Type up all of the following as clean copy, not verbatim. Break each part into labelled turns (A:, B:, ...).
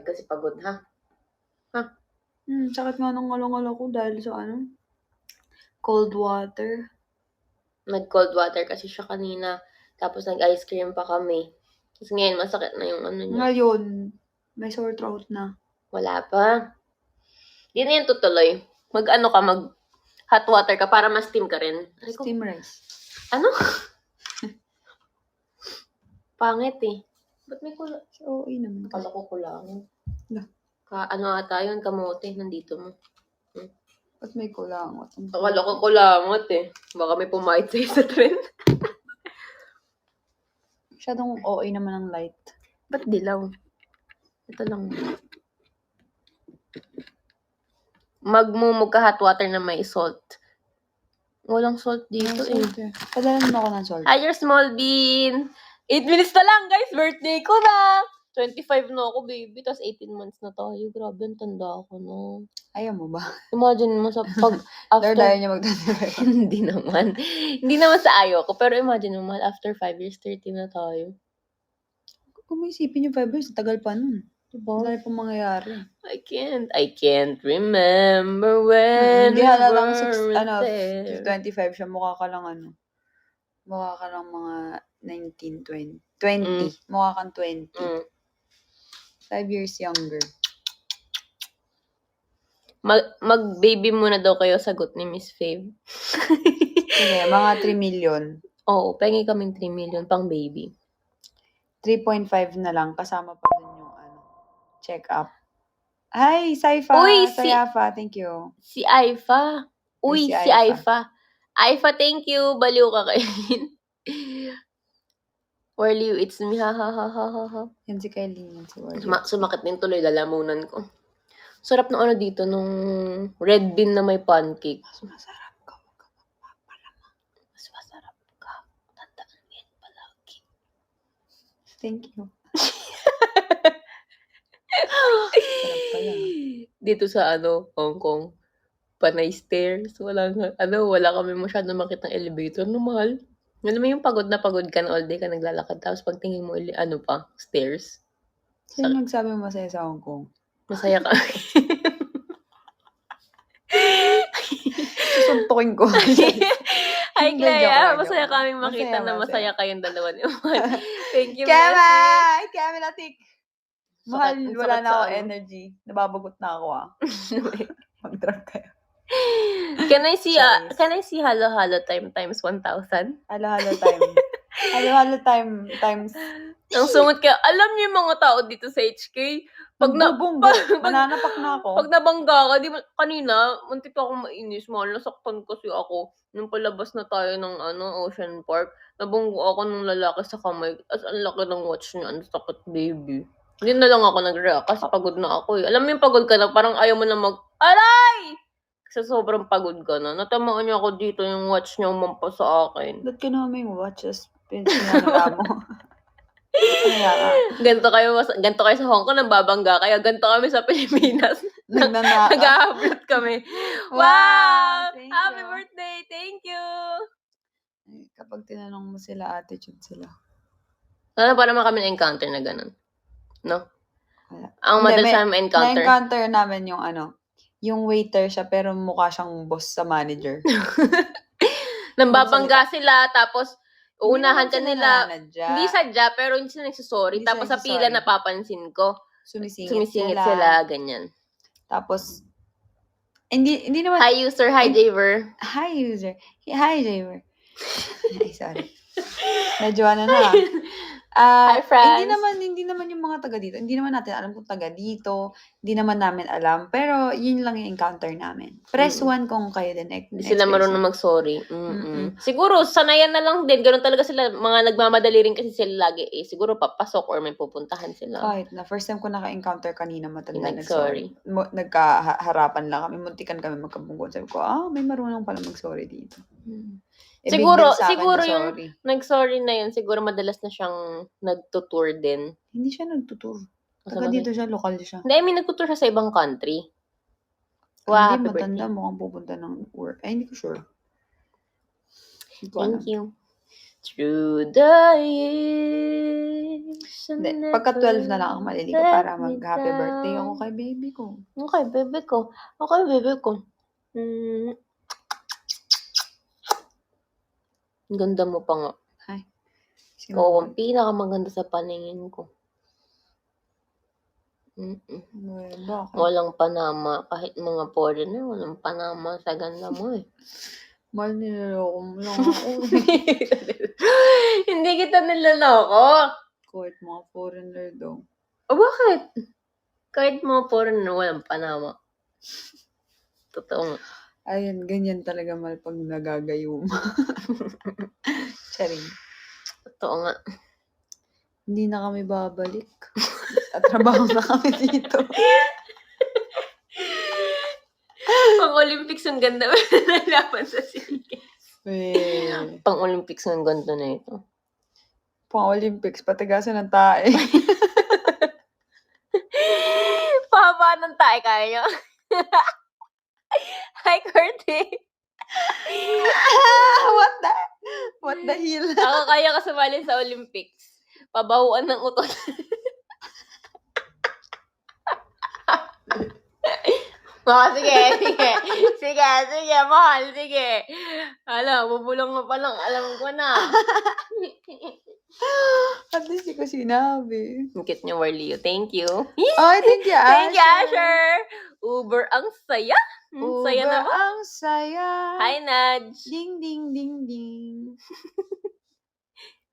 A: Kasi pagod, ha? Ha?
B: Sakit nga ng ngalong-ngalo ko dahil sa cold water.
A: Nag-cold water kasi siya kanina. Tapos nag-ice cream pa kami. Tapos ngayon, masakit na yung ano niya.
B: Ngayon, may sore throat na.
A: Wala pa. Di na yan tutuloy. Mag hot water ka para ma-steam ka rin.
B: Steam rice.
A: Ano? Pangit eh. Ba't may kulang?
B: Oo, naman.
A: Akala ko kulangan.
B: Wala.
A: Ano ata yun? Kamote. Nandito mo.
B: Ba't may kulangot?
A: Akala ko kulangot eh. Baka may pumahit sa'yo sa trend.
B: Masyadong OA naman ang light.
A: Ba't dilaw? Ito lang. Magmumug ka hot water na may salt. Walang salt dito eh.
B: Padala mo ako ng salt.
A: Hi, your small bean! 8 minutes na lang, guys! Birthday ko na! 25 na ako, baby. Tapos 18 months na tayo. Grabe, ang tanda ako, no?
B: Ayaw mo ba?
A: Imagine mo sa pag after...
B: Lord, ayaw niya magtanda.
A: Hindi naman. Hindi naman sa ayaw ko. Pero imagine mo, after 5 years, 30 na tayo.
B: Kung may isipin yung 5 years, tagal pa nun.
A: Diba?
B: Wala pang mangyayari.
A: I can't remember when
B: Hindi halatang
A: 25
B: siya. Mukha ka lang Mukha ka lang mga 19, 20. 20. Mukha kang 20. 5 years younger.
A: Mag-baby muna daw kayo, sagot ni Miss Fave.
B: Sige, mga 3 million.
A: Oo, pengi kaming 3 million pang baby.
B: 3.5 na lang, kasama pa dun yung check-up. Hi, Saifa!
A: Uy,
B: Sayafa, thank you.
A: Si Aifa. Uy, si Aifa. Aifa, thank you. Baliw ka kayo. Warliw, it's me. Ha, ha, ha, ha, ha.
B: Yan si Kylie, yan si Warliw.
A: Sumakit din tuloy, lalamunan ko. Sarap ng dito, nung red bean na may pancake.
B: Mas masarap ka, huwag ka magpapalamang.
A: Mas masarap ka. Tandaan mo yan palagi.
B: Thank you.
A: Sarap pala. Dito sa Hong Kong, panay stairs. Wala kami masyadong makitang elevator. Mahal. Alam mo yung pagod na pagod ka na all day ka naglalakad. Tapos pagtingin mo, stairs.
B: Sino nagsabi masaya sa Hong Kong?
A: Masaya ka.
B: Susuntukin ko.
A: Hi, Clea. Masaya kaming makita na masaya kayong dalawa ni Mahal. Thank you,
B: Kema! Kema natik! Mahal, wala na ako
A: sa
B: energy. Nababagot na ako Mag-drug kayo.
A: Can I see halo-halo times 1,000?
B: Halo-halo time. Halo-halo time times...
A: Ang sungot ka. Alam niyo yung mga tao dito sa HK?
B: Mananapak na ako.
A: Pag nabangga ka, kanina, muntik akong mainis. Mahal, nasaktan kasi ako. Nung palabas na tayo ng Ocean Park, nabunggo ako ng lalaki sa kamay. As ang laki ng watch niya. Ang sakit, baby. Hindi na lang ako nag-react kasi pagod na ako eh. Alam mo yung pagod ka na, parang ayaw mo na aray! Kasi sobrang pagod ka na. Natamaan niya ako dito yung watch niya umampa sa akin.
B: Ba't ka naman yung watches? Pinsinala mo.
A: Ganto kayo sa Hong Kong, nababangga kayo. Ganto kami sa Pilipinas. Nag-upload kami. Wow! Happy birthday! Thank you!
B: Kapag tinanong mo sila, attitude sila.
A: Para naman kami na-encounter na ganun. No? Ang madalas namin encounter.
B: Na-encounter namin yung waiter siya pero mukha siyang boss sa manager.
A: Nambabangga sila, tapos uunahan ka nila.
B: Hindi
A: sadya, pero hindi sila nagsusorry. Tapos sa pila napapansin ko, sumisingit sila, ganyan.
B: Tapos, hindi naman...
A: Hi, user. Hi, Javer.
B: Hi, user. Hi, Javer. Ay, sorry. Medyo na.
A: Hi, friends.
B: Hindi naman yung mga taga dito. Hindi naman natin alam kung taga dito. Hindi naman namin alam. Pero, yun lang yung encounter namin. Press 1 kung kayo din.
A: Hindi sila marunong mag-sorry. Siguro, sanayan na lang din. Ganun talaga sila. Mga nagmamadali rin kasi sila lagi. Siguro, papasok or may pupuntahan sila.
B: Kahit na. First time ko naka-encounter kanina matanda
A: nag-sorry.
B: Nagkaharapan lang kami. Muntikan kami magkabungkot. Sabi ko, may marunong pala mag-sorry dito.
A: Siguro yung nag-sorry na yun, siguro madalas na siyang nagtutour din.
B: Hindi siya nagtutour. Taga dito siya, lokal siya.
A: Hindi, nagtutour siya sa ibang country.
B: Wow, hindi, matanda. Mukhang pupunta ng work. Hindi ko sure.
A: Thank you. Through the years.
B: Hindi, pagka 12 na lang ako maliligo para mag-happy birthday ako kay baby ko.
A: Okay, baby ko. Okay, baby ko. Ang ganda mo pa nga.
B: Ay.
A: Oo, ang pinakamaganda sa paningin ko.
B: Bakit?
A: Walang panama. Kahit mga foreigner, walang panama sa ganda mo eh.
B: Mahal, niloloko mo lang ako.
A: Hindi kita niloloko.
B: Kahit mga foreigner daw.
A: O bakit? Kahit mga foreigner, walang panama. Totoo nga.
B: Ayun, ganyan talaga mahal pag nagagayuma. Charing.
A: Totoo nga.
B: Hindi na kami babalik. At trabaho na kami dito.
A: Pang-Olympics ang ganda. Nalaban sa sige. Pang-Olympics ang ganda na ito.
B: Pang-Olympics, patigasan ng tae.
A: Pahaba ng tae, kaya nyo? Hi, Curtis.
B: What the hell?
A: Ako kaya ka sumali sa Olympics. Pabahuan ng utot. Sige, mahal, sige. Bubulong mo pa lang, alam ko na.
B: At least di ko sinabi.
A: Cute niyo, Warlio. Thank you.
B: Ay, thank you, Asher.
A: Thank you, Asher. Uber ang saya. Saya
B: Uber
A: naman.
B: ang saya.
A: Hi, Nudge.
B: Ding, ding, ding, ding.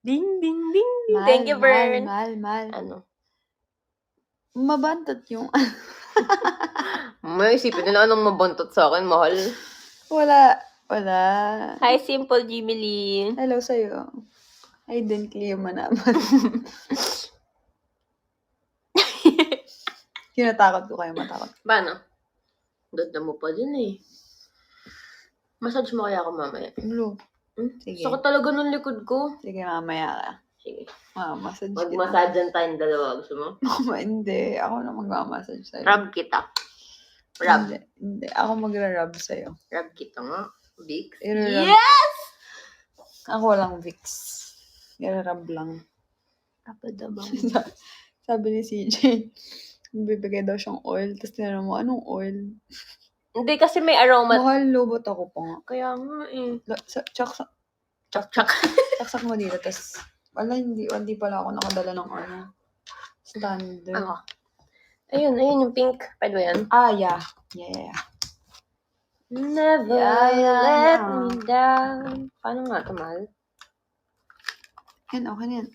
A: Ding, ding, ding, ding. Thank you, Bern.
B: Mahal.
A: Ano?
B: Mabantot yung...
A: May isipin nila anong mabantot sa akin, mahal.
B: Wala.
A: Hi, Simple Jimmy Lee.
B: Hello sa'yo. Ay, din Cleo naman. Kinatakot ko kayo, matakot.
A: Paano? Ganda mo pa din eh. Massage mo kaya ako mamaya.
B: Hello. Sige.
A: Sakit talaga ng likod ko.
B: Sige, mamaya ka.
A: Sige.
B: Massage kita.
A: Mag-massagean tayong dalawa. Gusto mo?
B: Hindi. Ako na mag-massage sa'yo.
A: Rub kita. Rub.
B: Hindi. Ako magra-rub sa'yo.
A: Rub kita nga. Vicks.
B: Yes! Ako walang Vicks. I-rub lang.
A: Kapadabang.
B: Sabi ni CJ, bibigay daw siyang oil. Tapos tinanong mo, anong oil?
A: Hindi kasi may aroma.
B: Mahal, lubot ako pa nga.
A: Kaya nga eh.
B: Saksak mo dito. Tapos, hindi pala ako nakadala ng standard.
A: Ano? Ayun yung pink. Pwede ba yan?
B: Yeah.
A: Never let me down. Paano nga ito, mahal?
B: Okay na yan.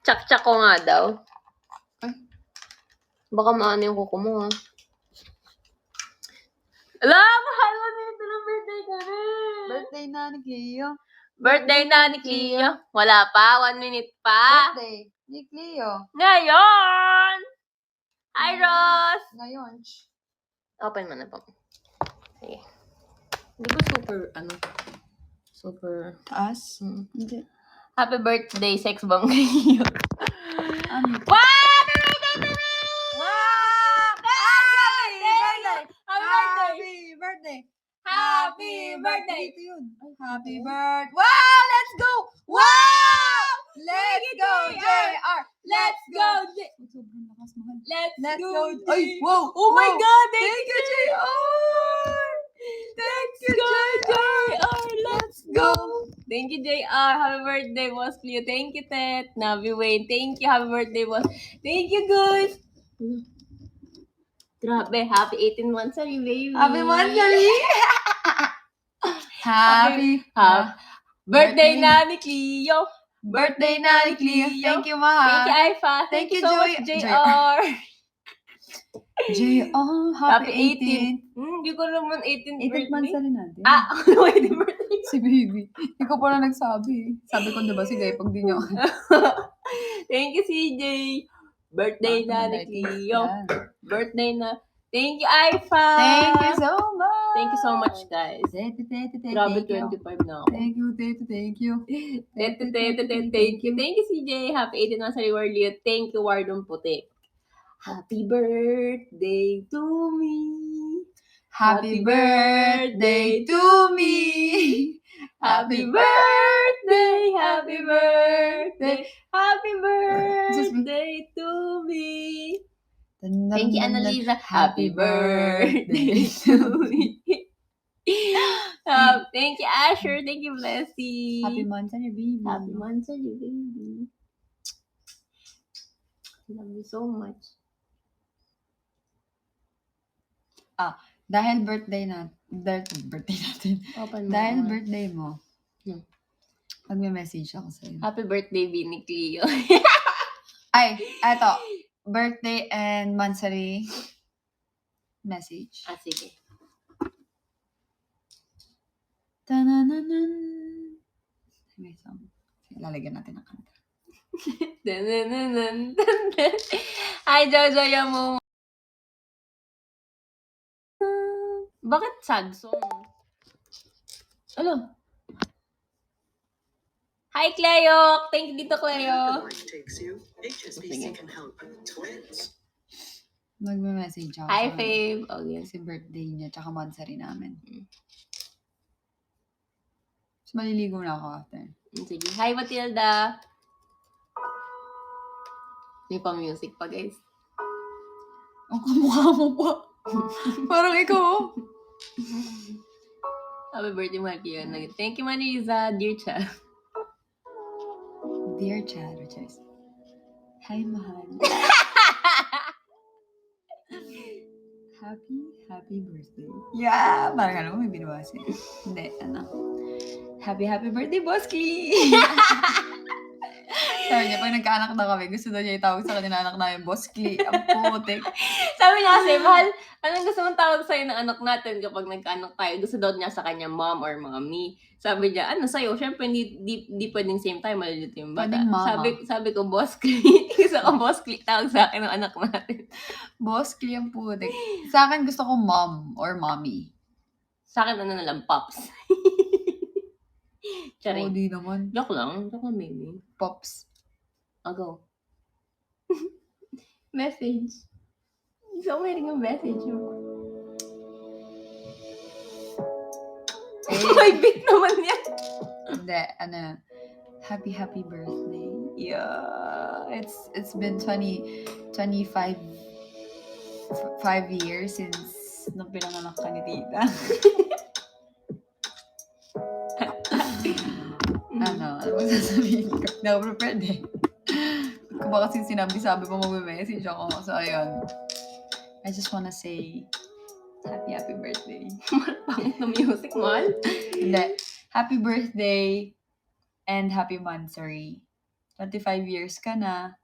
A: Chak-chak ko nga daw.
B: Ay.
A: Baka maano yung kuko mo, ha? Ala, mahal mo dito ng birthday ka rin.
B: Birthday na ni Cleo.
A: Birthday na ni Cleo. Wala pa, 1 minute pa.
B: Birthday ni Cleo.
A: Ngayon! Hi, Ross!
B: Ngayon.
A: Open mo na po. Sige. Hindi ko super,
B: Taas? Hindi.
A: Happy birthday, sex bomb kayo.
B: Ano?
A: Wow! Happy birthday to me!
B: Wow!
A: Happy birthday!
B: Happy birthday!
A: Dito yun.
B: Happy birthday! Wow! Let's go! Wow! Let's go, JR! Let's go! Sobrang lakas, mahal.
A: Let's
B: go!
A: go!
B: Ay, wow!
A: Oh my God!
B: Thank you, JR! Thank you, JR! Let's go!
A: Thank you, JR. Happy birthday, Boss Cleo. Thank you, Tet. Navi Wayne. Thank you. Happy birthday, Boss. Thank you, guys. Grabe. Happy 18 months, baby.
B: Happy monthsary! Happy
A: birthday na ni Cleo.
B: birthday na ni Cleo. Thank you, mahal.
A: Thank you, Aifa.
B: Thank you,
A: so much, JR.
B: JR, happy 18.
A: Hindi ko naman 18
B: 18 months
A: birthday.
B: na natin.
A: Ano 18 birthday?
B: Si baby. Ikaw pa na nagsabi. Sabi ko, diba, sige, pag di nyo.
A: Thank you, CJ. Birthday na ni Cleo. Birthday na. Thank you, Aifa.
B: Thank you so much.
A: Thank you so much, guys. Grabe, 25 na ako.
B: Thank you.
A: Thank you. Thank you, CJ. Happy 18 months sa reward, Leo. Thank you, Wardon Puti. Happy birthday to me.
B: Happy birthday to me.
A: Happy birthday, happy birthday, happy birthday to me. Thank you, Annalisa. Happy birthday to me. Thank you, Asher. Thank you, Blessy.
B: Happy months on your baby.
A: Happy months on you, baby. Love you so much.
B: Dahil birthday natin.
A: Open mo
B: Dahil
A: naman.
B: birthday mo. Magme-message ako sa'yo.
A: Happy birthday, Bini Cleo.
B: Ay, eto. Birthday and monthsary message.
A: Sige.
B: Tanananan. May song. Lalagyan natin ng kanta.
A: Hi, Jojo Yamo. Bakit sad song? Ano? Hi, Cleo! Thank you dito, Cleo.
B: Magme-message ako.
A: Hi,
B: sa-
A: Fave. Okay.
B: Kasi birthday niya, tsaka monthsary namin. Mas maliligo na ako after.
A: Sige. Hi, Matilda. May pa-music pa, guys.
B: Ang kamukha mo pa. Parang ikaw.
A: Happy birthday, Maria. Thank you, Marisa. Dear Cha.
B: Dear Chad, Richards. Hi, mahal. Happy birthday. Yeah! Parang alam mo, may binabasa. Hindi, Happy birthday, Boski! Sabi niya, pag nagkaanak na kami, gusto daw niya itawag sa kanila anak namin, Boski. Ang putik.
A: Sabi niya kasi, mahal, anong gusto mong tawag sa'yo ng anak natin kapag nagkaanak tayo? Gusto daw niya sa kanya mom or mommy. Sabi niya, ano sa'yo? Siyempre, di pwedeng same time, malilito yung bata.
B: Pwedeng mama.
A: Sabi ko, Boski. Gusto ko Boski tawag sa akin ng anak natin.
B: Boski ang putik. Sa akin, gusto ko mom or mommy.
A: Sa akin, ano na lang, Pops.
B: Oo,
A: Charing.
B: di naman.
A: Joke lang, maybe.
B: Pops.
A: I'll go. Message. Gusto ko meron yung message mo. May beat naman yan.
B: Hindi, happy birthday. Yeah. It's been 25 years since nung pinanganak ka ni tita. Ano ba sasabihin ko? Hindi ako prepared eh. Kung ba kasi sinabi-sabi pa mag-message ako. So, ayun. I just wanna say, happy birthday.
A: Pangit na music, mahal.
B: Hindi. Happy birthday and happy monthsary. 25 years ka na.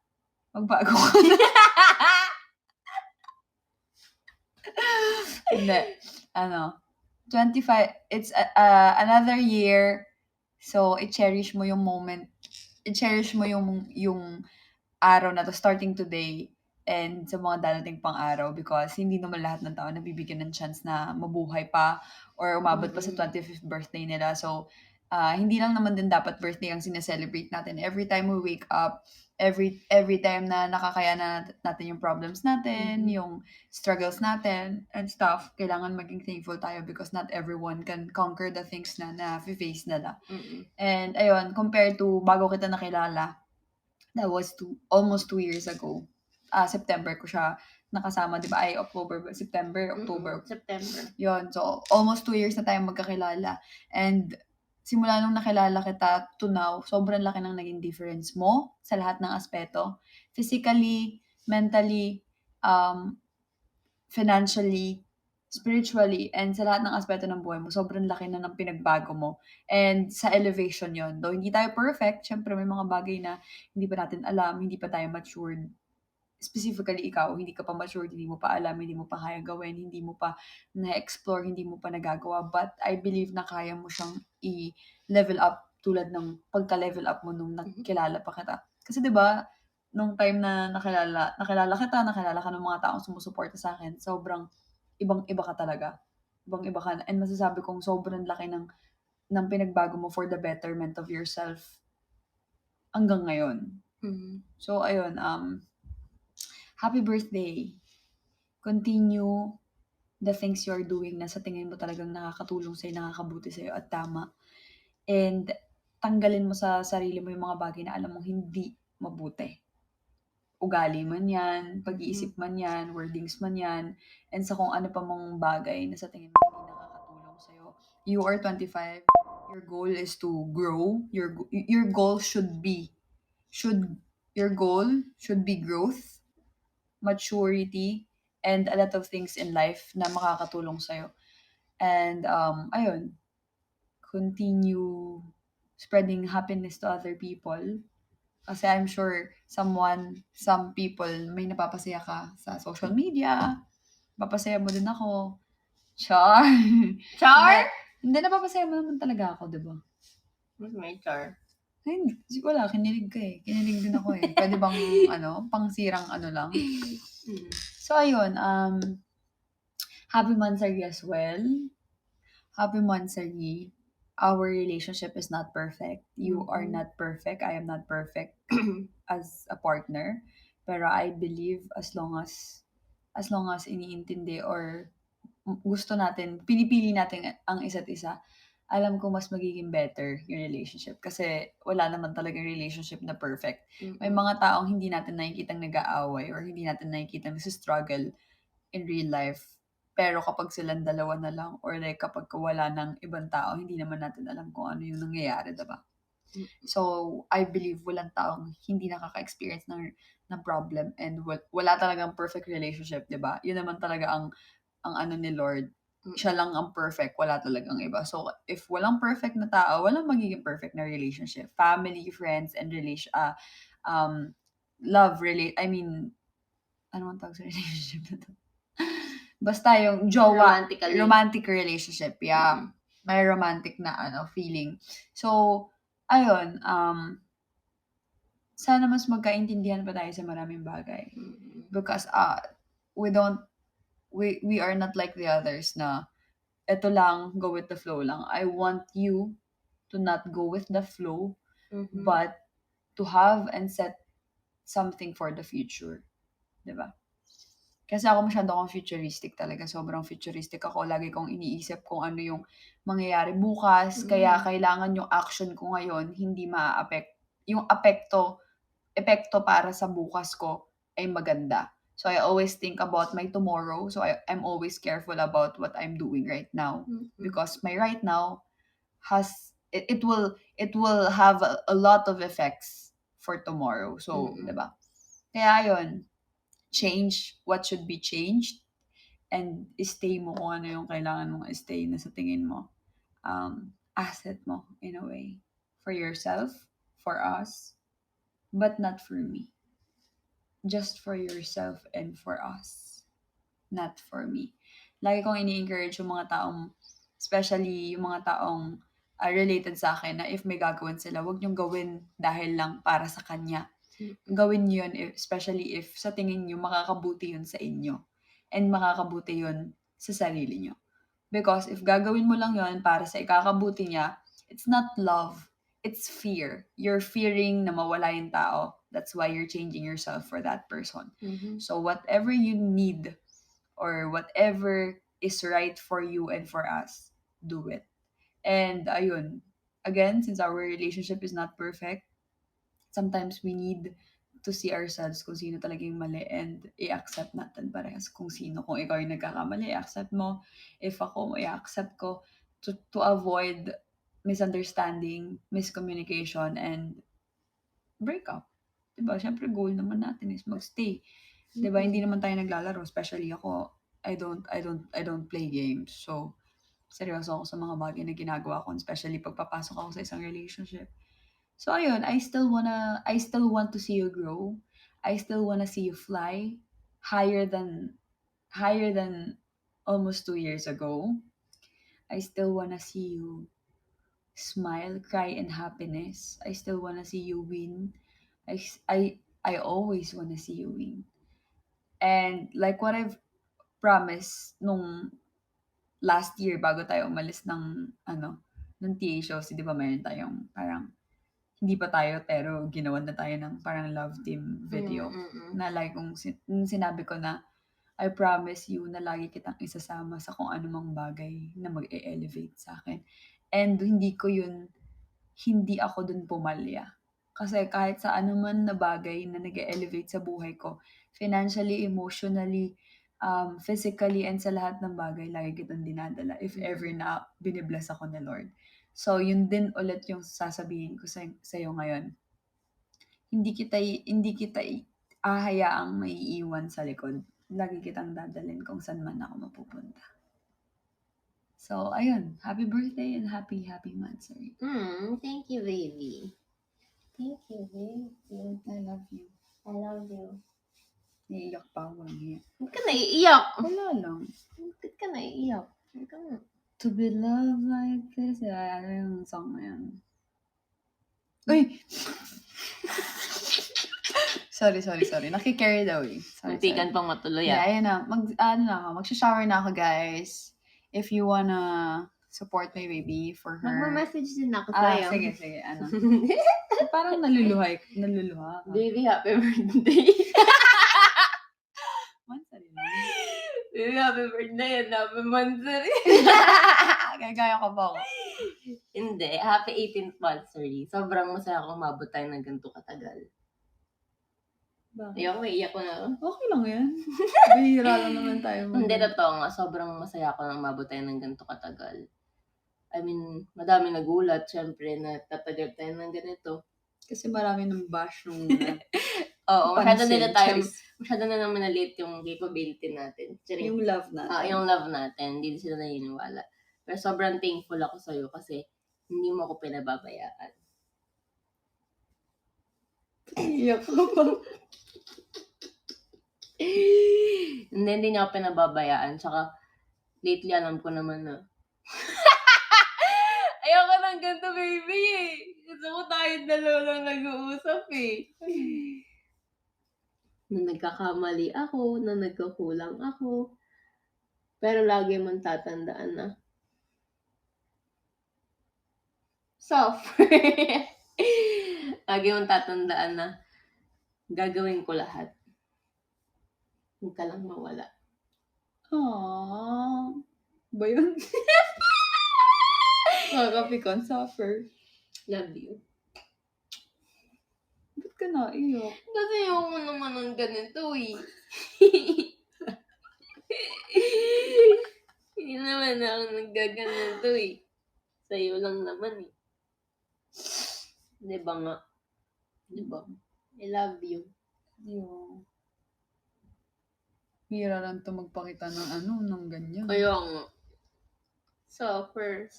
B: Magbago ka na. Hindi. 25, it's another year. So, i-cherish mo yung moment. I-cherish mo yung araw na to, starting today and sa mga darating pang araw, because hindi naman lahat ng tao nabibigyan ng chance na mabuhay pa or umabot pa sa 25th birthday nila. So, hindi lang naman din dapat birthday ang sineselebrate natin. Every time we wake up, every time na nakakayanan natin yung problems natin, yung struggles natin and stuff, kailangan maging thankful tayo because not everyone can conquer the things na face nila. And ayun, compared to bago kita nakilala, that was almost 2 years ago. September ko siya nakasama, di ba? Ay, September. Yun, so almost 2 years na tayong magkakilala. And simula nung nakilala kita to now, sobrang laki ng naging difference mo sa lahat ng aspeto. Physically, mentally, financially, spiritually, and sa lahat ng aspeto ng buhay mo, sobrang laki na ng pinagbago mo. And sa elevation yon, though hindi tayo perfect, syempre may mga bagay na hindi pa natin alam, hindi pa tayo matured. Specifically ikaw, hindi ka pa matured, hindi mo pa alam, hindi mo pa kaya gawin, hindi mo pa na-explore, hindi mo pa nagagawa. But I believe na kaya mo siyang i-level up tulad ng pagka-level up mo nung nakilala pa kita. Kasi 'di ba, nung time na nakilala ka ng mga taong sumusuporta sa akin, sobrang ibang-iba ka talaga. Ibang-iba ka. And masasabi kong sobrang laki ng pinagbago mo for the betterment of yourself hanggang ngayon. So, ayun, happy birthday. Continue the things you're doing na sa tingin mo talagang nakakatulong sa'yo, nakakabuti sa'yo at tama. And tanggalin mo sa sarili mo yung mga bagay na alam mong hindi mabuti. Ugali man yan, pag-iisip man yan, wordings man yan, and sa kung ano pa mong bagay na sa tingin mo hindi nakakatulong sa'yo. You are 25, your goal is to grow. Your goal your goal should be growth, maturity, and a lot of things in life na makakatulong sa'yo. And ayun, continue spreading happiness to other people. Kasi I'm sure some people, may napapasaya ka sa social media. Napapasaya mo din ako. Char!
A: Char?
B: Hindi, napapasaya mo naman talaga ako, di ba?
A: Mas may char.
B: Ay, hindi wala, kinilig ka eh. Kinilig din ako eh. Pwede bang, pangsirang lang. So, ayun, happy Mansari as well. Happy Mansari. Our relationship is not perfect. You are not perfect. I am not perfect as a partner. Pero I believe as long as iniintindi or gusto natin, pinipili natin ang isa't isa, alam ko mas magiging better yung relationship. Kasi wala naman talagang relationship na perfect. May mga taong hindi natin nakikitang nag-aaway or hindi natin nakikitang nasa-struggle in real life. Pero kapag silang dalawa na lang or like kapag wala ng ibang tao, hindi naman natin alam kung ano yung nangyayari, diba? So, I believe walang taong hindi nakaka-experience ng problem and wala talagang perfect relationship, diba? Yun naman talaga ang ano ni Lord. Siya lang ang perfect, wala talagang iba. So, if walang perfect na tao, walang magiging perfect na relationship. Family, friends, and love, ano ang tawag sa relationship na to? Basta yung jowa, romantic relationship, yeah. May romantic na feeling. So, ayun, sana mas magkaintindihan pa tayo sa maraming bagay. Because we are not like the others na eto lang, go with the flow lang. I want you to not go with the flow, but to have and set something for the future. Diba? Kasi ako masyado akong futuristic talaga. Sobrang futuristic ako. Lagi kong iniisip kung ano yung mangyayari bukas. Kaya kailangan yung action ko ngayon hindi yung epekto para sa bukas ko ay maganda. So I always think about my tomorrow. So I'm always careful about what I'm doing right now. Because my right now it will have a lot of effects for tomorrow. So, diba? Kaya yun, change what should be changed and stay mo kung ano yung kailangan mong stay na sa tingin mo asset mo in a way for yourself, for us, but not for me. Just for yourself and for us. Not for me. Lagi kong ini-encourage yung mga taong, especially yung mga taong related sa akin na if may gagawin sila, wag niyong gawin dahil lang para sa kanya. Gawin yun, especially if sa tingin nyo makakabuti yun sa inyo. And makakabuti yun sa sarili nyo. Because if gagawin mo lang yun para sa ikakabuti niya, it's not love. It's fear. You're fearing na mawala yung tao. That's why you're changing yourself for that person. So whatever you need or whatever is right for you and for us, do it. And ayun, again, since our relationship is not perfect, sometimes we need to see ourselves kung sino talaga yung mali and i-accept natin parehas kung sino. Kung ikaw yung nagkakamali, i-accept mo. If ako, i-accept ko to avoid misunderstanding, miscommunication, and breakup. Diba? Siyempre, goal naman natin is magstay. Diba? Hindi naman tayo naglalaro. Especially ako, I don't play games. So, seryoso ako sa mga bagay na ginagawa ko, especially pagpapasok ako sa isang relationship. So ayun, I still want to see you grow. I still wanna see you fly higher than almost 2 years ago. I still wanna see you smile, cry in happiness. I still wanna see you win. I always wanna see you win. And like what I've promised nung last year bago tayo umalis ng ng TA shows, 'di ba mayroon tayong parang hindi pa tayo pero ginawan na tayo ng parang love team video na like kung sinabi ko na I promise you na lagi kitang isasama sa kung anumang bagay na mag-e-elevate sa'kin. And hindi ako dun pumalya. Kasi kahit sa anuman na bagay na nag-e-elevate sa buhay ko, financially, emotionally, physically, and sa lahat ng bagay, lagi kitang dinadala if ever na bini-bless ako ni Lord. So, yun din ulit yung sasabihin ko sa'yo ngayon. Hindi kita hahayaang maiiwan sa likod. Lagi kitang dadalhin kung saan man ako mapupunta. So, ayun. Happy birthday and happy Mansari.
A: Thank you, baby. Thank you, baby.
B: I love you.
A: I love you.
B: Naiiyak pa ako lang yan.
A: Ba't ka naiiyak?
B: Wala lang.
A: Ba't ka naiiyak?
B: To be loved like this. Ano yung song na yan? Uy! Sorry. Naki-carried away.
A: Muntikan pang matuloy
B: Yeah, ayan na. Magsha-shower na ako, guys. If you wanna support my baby for her.
A: Magma-message din ako sa'yo.
B: Sige. Ano? Parang naluluha.
A: Baby, happy birthday.
B: Mansari lang.
A: Baby, happy birthday and happy Mansari.
B: Gaya ka ba ako?
A: Hindi. Happy 18th Mansari. Sobrang masaya akong mabot tayo ng ganito katagal.
B: Bakit?
A: Ayoko, iiyak ko na.
B: Okay lang yan. Bihira lang naman tayo.
A: Hindi, totoo nga. Sobrang masaya ako nang mabot tayo ng ganito katagal. I mean, madami nagulat, syempre, na tatagal tayo ng ganito.
B: Kasi marami ng bash nung
A: Oo, masyado na naman na-late yung capability natin.
B: Yung love natin.
A: Yung love natin. Hindi sila naniniwala. Pero sobrang thankful ako sa'yo kasi hindi mo ako pinababayaan.
B: Iyak ko pa.
A: Hindi niya ako pinababayaan. Tsaka, lately alam ko naman na ayoko ng ganito, baby eh. Gusto ko tayo dalawa lang nag-uusap eh. Na nagkakamali ako, na nagkakulang ako. Pero lagi mong tatandaan na suffer. Lagi mong tatandaan na gagawin ko lahat. Huwag ka lang mawala.
B: Aww. Ba yun? Nakakapikon, suffer.
A: Love you.
B: Ba't ka naiyak?
A: Kasi yung naman ng ganito eh. Hindi naman ako naggaganito eh. Sa'yo lang naman eh. Diba nga? Diba? I love you.
B: Yung hira lang to magpakita ng ganyan.
A: Kaya nga. Suffer.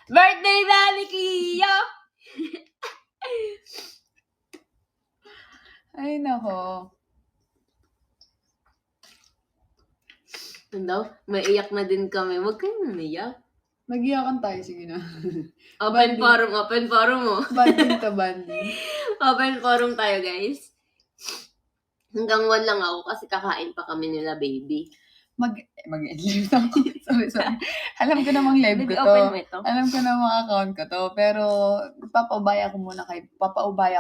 A: Birthday Dali Cleo!
B: Ay, nako.
A: Ano? Maiyak na din kami. Huwag kayong umiyak.
B: Mag-iyakan tayo, sige na.
A: Open forum mo.
B: Banding to banding.
A: Open forum tayo, guys. Hanggang 1 lang ako kasi kakain pa kami nila, baby.
B: Mag-end live na ako. Sorry. Alam ko namang live ko to.
A: Open mo ito.
B: Alam ko namang account ko to. Pero, papaubaya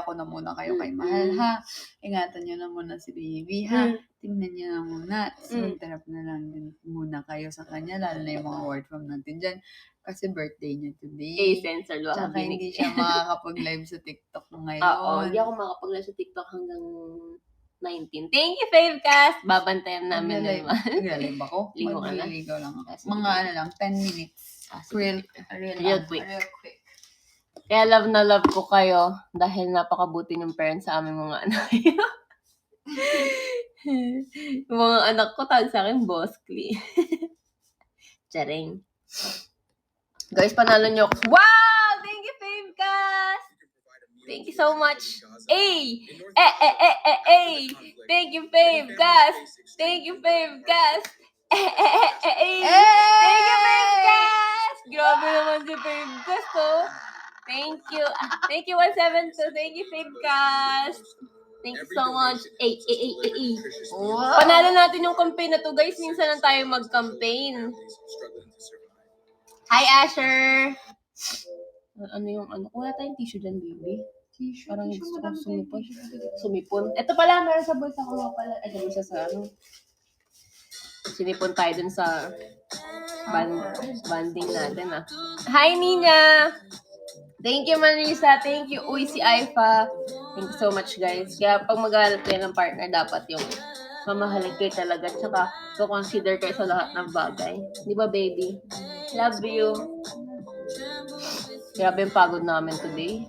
B: ko na muna kayo kay Mahal, ha? Ingatan nyo na muna si baby, ha? Tingnan nyo na muna. Interrupt na lang din muna kayo sa kanya. Lalo na yung mga word from natin dyan. Kasi birthday niya today.
A: Sensor.
B: Tsaka hindi siya makakapag-live sa TikTok ngayon.
A: Oo, hindi ako makakapag-live sa TikTok hanggang 19. Thank you, Favecast! Babantayan namin naman.
B: Nag-live ako?
A: Ligo ka na?
B: Magliligaw lang ako. Mga 10 minutes. Real
A: quick. Kaya love na love ko kayo dahil napakabuti ng parents sa aming mga anak. Yung mga anak ko tawag sa akin, Boss Clee. Charing. Guys, panalo nyo ako. Wow! Thank you, Favecast! Thank you so much. Thank you, Favecast. Thank you, Favecast. Thank you, Favecast. Grabe naman si Favecast, oh. Thank you. Thank you, 172. Thank you, Favecast. Thank you so much. Wow. Panalo natin yung campaign na to, guys. Minsan lang tayo mag-campaign. Hi, Asher. Ano yung ano? Wala tayong tissue dyan, baby.
B: Tissue,
A: Parang
B: tissue,
A: gusto kong
B: madami tayong
A: sumipon.
B: tissue.
A: Sumipon. Ito pala, meron sa bulsa ko nga pala. Ay, sa bulsa sa ano. Sinipon tayo dun sa banding natin, ah. Hi, Nina! Thank you, Marisa. Thank you. Uy, si Aifa. Thank you so much, guys. Kaya pag maghahanap kayo ng partner, dapat yung mamahalin kayo talaga. Tsaka, consider kayo sa lahat ng bagay. Di ba, baby? Love you. Grabe yung pagod namin today.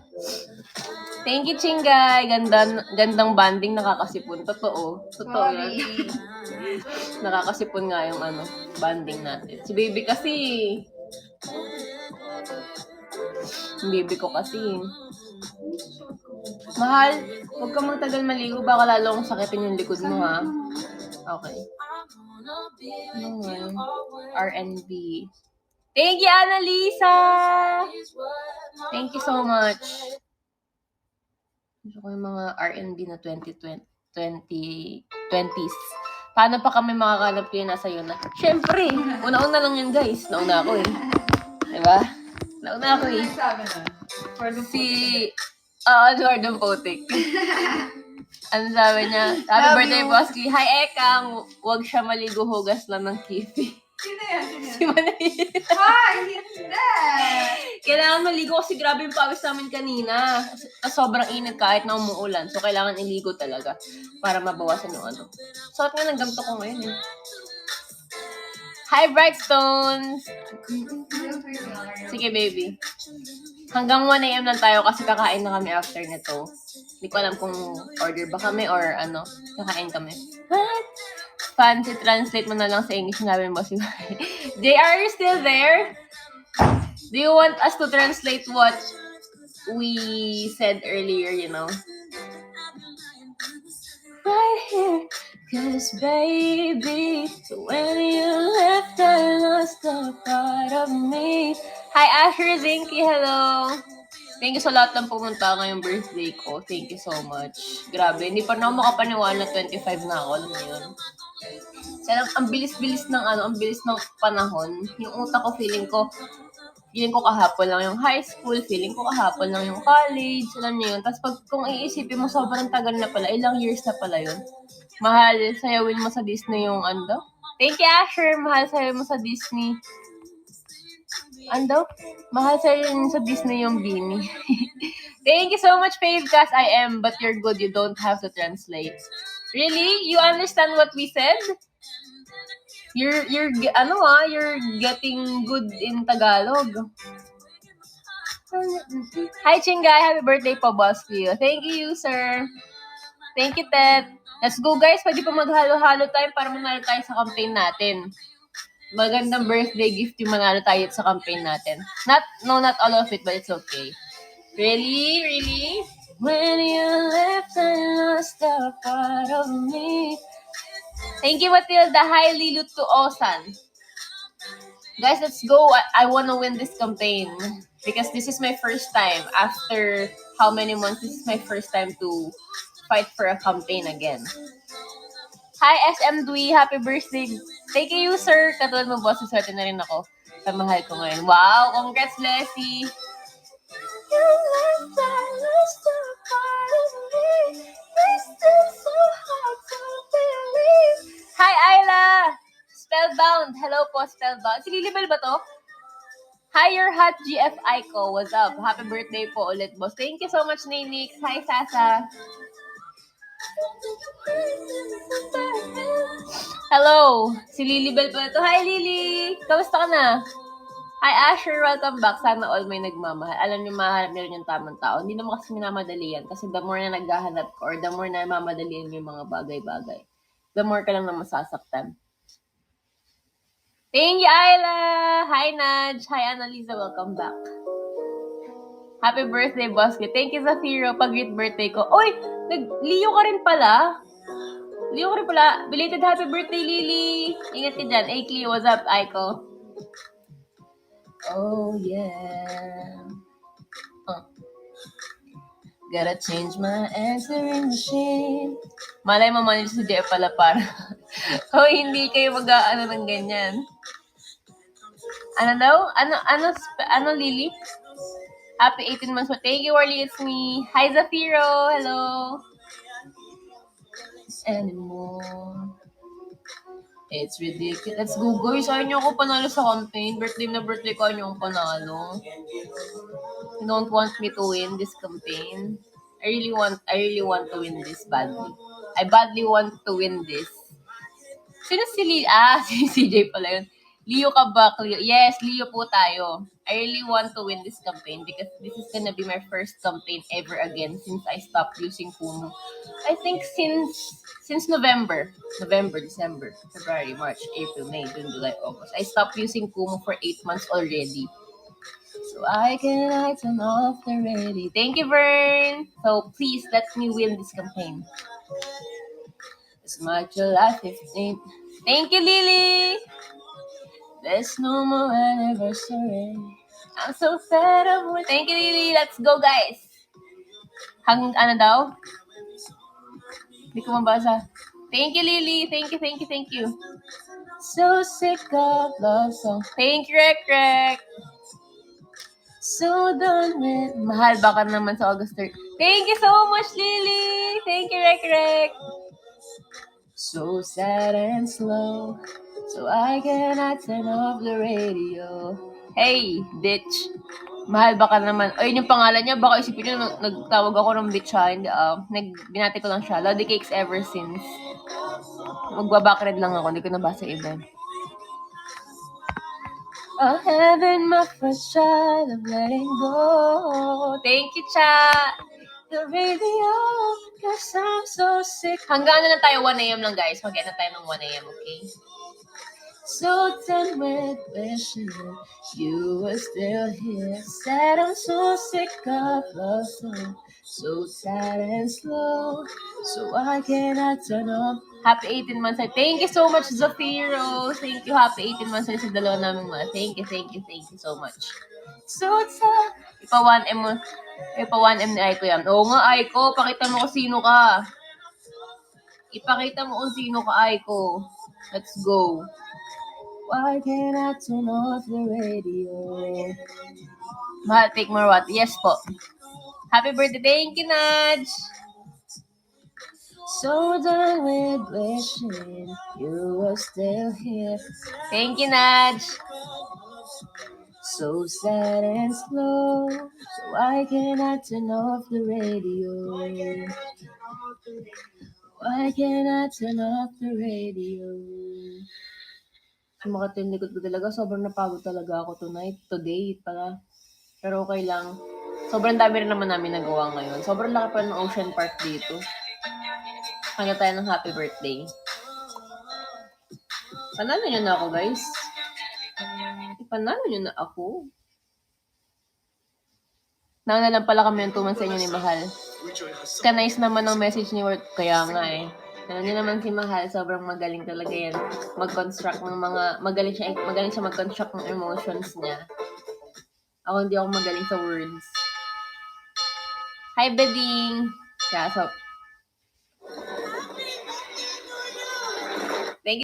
A: Thank you, Chingay. Gandang banding, nakakasipon. Totoo yan. Nakakasipon nga yung banding natin. Si baby kasi, yung baby ko kasi, mahal, huwag kang magtagal maligo, baka lalong sakitin yung likod mo, ha? Okay. R&B. Thank you, Annalisa! Thank you so much. Gusto ko yung mga R&B na 20s. Paano pa kami makakalap kayo nasa yun na? Siyempre, una-una lang yun, guys. Nauna ako, eh. Diba? Nauna ako, eh. Si Jordan Potik. Ano sabi niya? Happy birthday, Bossky. Hi, Ekang. Huwag siya maligo, hugas lang ng kifi.
B: Sino yan?
A: Si Manay.
B: Hi! Hindi!
A: Kailangan maligo kasi grabe yung pawis namin kanina. Sobrang init kahit na umuulan. So, kailangan iligo talaga para mabawasan yung ano. Suot nga ng gamto ko ngayon, eh. Hi, Brightstones! Sige, baby. Hanggang 1 a.m. lang tayo kasi kakain na kami after nito. Hindi ko alam kung order ba kami or kakain kami. What? Fancy, translate mo na lang sa English namin mo si JR, are you still there? Do you want us to translate what we said earlier, you know? Right here, 'cause baby, when you left, I lost a part of me. Hi, Asher Zinky, hello. Thank you sa lahat ng pumunta ngayong birthday ko. Thank you so much. Grabe, hindi pa na ako makapaniwala na 25 na ako, alam mo yun. Ang bilis-bilis ng ang bilis ng panahon. Yung utak ko, feeling ko kahapon lang yung high school, feeling ko kahapon lang yung college, alam niyo yun. Tapos kung iisipin mo, sobrang tagal na pala, ilang years na pala yun. Mahal, sayawin mo sa Disney yung Thank you, Asher. Mahal, sayawin mo sa Disney. Mahal sayawin mo sa Disney yung Beanie. Thank you so much, Favecast. I am, but you're good. You don't have to translate. Really? You understand what we said? You're getting good in Tagalog. Hi, Chingay. Happy birthday po, boss Leo. Thank you, sir. Thank you, Ted. Let's go, guys. Pwede pa maghalo-halo tayo para manalo tayo sa campaign natin. Magandang birthday gift yung manalo tayo sa campaign natin. Not all of it, but it's okay. Really? When you left, I lost a part of me. Thank you, Matilda. Hi, Lilu to Osan. Guys, let's go. I want to win this campaign because this is my first time. After how many months, this is my first time to fight for a campaign again. Hi, SM Dwi. Happy birthday. Thank you, sir. Katulad mo, boss. Swerte na rin ako sa mahal ko ngayon. Wow! Congrats, Leslie. Hi, Ayla! Spellbound. Hello po, Spellbound. Si Lilibel ba to? Hi, your hot GFI ko. What's up? Happy birthday po ulit, boss. Thank you so much, Nainix. Hi, Sasa. Hello. Si Lilibel pa to. Hi, Lily. Kamusta ka na? Hi, Asher. Welcome back. Sana all may nagmamahal. Alam niyo, mahanap niyo rin yung tamang tao. Hindi naman kasi minamadali yan. Kasi the more na naghahanap ka or the more na mamadalian yung mga bagay-bagay, the more ka lang na masasaktan. Thank you, Ayla! Hi, Naj! Hi, Annalisa. Welcome back. Happy birthday, Bosky. Thank you, Zafiro. Pag-greet birthday ko. Oy! Leo ka rin pala. Belated happy birthday, Lily. Ingat ka dyan. Hey, Cleo. What's up, Aiko? Oh, yeah. Gotta change my answering machine. Malay mo man si Jeff pala para. Hindi kayo mag-aano ng ganyan. Ano daw? Ano, Lily? Happy 18 months. Thank you, Orly. It's me. Hi, Zafiro. Hello. Anymore. It's ridiculous. Let's go, guys. Ayaw niyo ako panalo sa campaign. Birthday na birthday ko, ayaw niyo ako panalo. You don't want me to win this campaign. I really want to win this badly. I badly want to win this. Sino si Lee? Si CJ pala yun. Leo ka ba? Cleo? Yes, Leo po tayo. I really want to win this campaign because this is gonna be my first campaign ever again since I stopped using Kumu. I think since November, December, February, March, April, May, June, July, August. I stopped using Kumu for 8 months already. So I can turn off the radio. Thank you, Vern. So please let me win this campaign. It's my July 15th. Thank you, Lily. There's no more anniversary. I'm so fed up with... Thank you, Lily. Let's go, guys. Ano daw? Hindi ko mabasa. Thank you, Lily. Thank you. So sick of love song. Thank you, Rek. So done with... Mahal baka naman sa August 3rd. Thank you so much, Lily. Thank you, Rek. So sad and slow. So I cannot turn off the radio. Hey, bitch. Mahal baka naman. Ayun yung pangalan niya. Baka isipin niyo nagtawag ako ng bitch ha. Binati ko lang siya. Lodi Cakes ever since. Magbabakred lang ako. Hindi ko nabasa iba. Having my first try of letting go. Thank you, Cha. The radio, cause I'm so sick. Hanggang na lang tayo 1 a.m. lang, guys. Mag-end na tayo ng 1 a.m., okay? So done with wishing you were still here. Said I'm so sick of love song. So sad and slow. So I cannot turn off. Happy 18 months. Thank you so much, Zafiro. Thank you. Happy 18 months sa dalawa namin mga. Thank you so much. So sad. Ipa 1M ni Aiko yan. Oo nga, Aiko. Pakita mo kung sino ka. Ipakita mo kung sino ka, Aiko. Let's go. Why can't I turn off the radio? Mahal, take more what? Yes po. Happy birthday. Thank you, Naj. So done with wishing you were still here. Thank you, Naj. So sad and slow. So why can't I turn off the radio? Why can't I turn off the radio? Sumakit yung likod ko talaga. Sobrang napagod talaga ako today pala. Pero okay lang. Sobrang dami rin naman namin nagawa ngayon. Sobrang laki pa ng Ocean Park dito. Kanya tayo ng happy birthday. Panalo nyo na ako, guys. Panalo nyo na ako. Nauna lang pala kami ng 2 months sa inyo ni Mahal. Ka-nice naman ang message ni Word. Kaya nga eh. Alam niyo naman si Mahal, sobrang magaling talaga yan. Mag-construct ng mga... Magaling siya mag-construct ng emotions niya. Ako hindi ako magaling sa words. Hi, Beding! Kaya, so,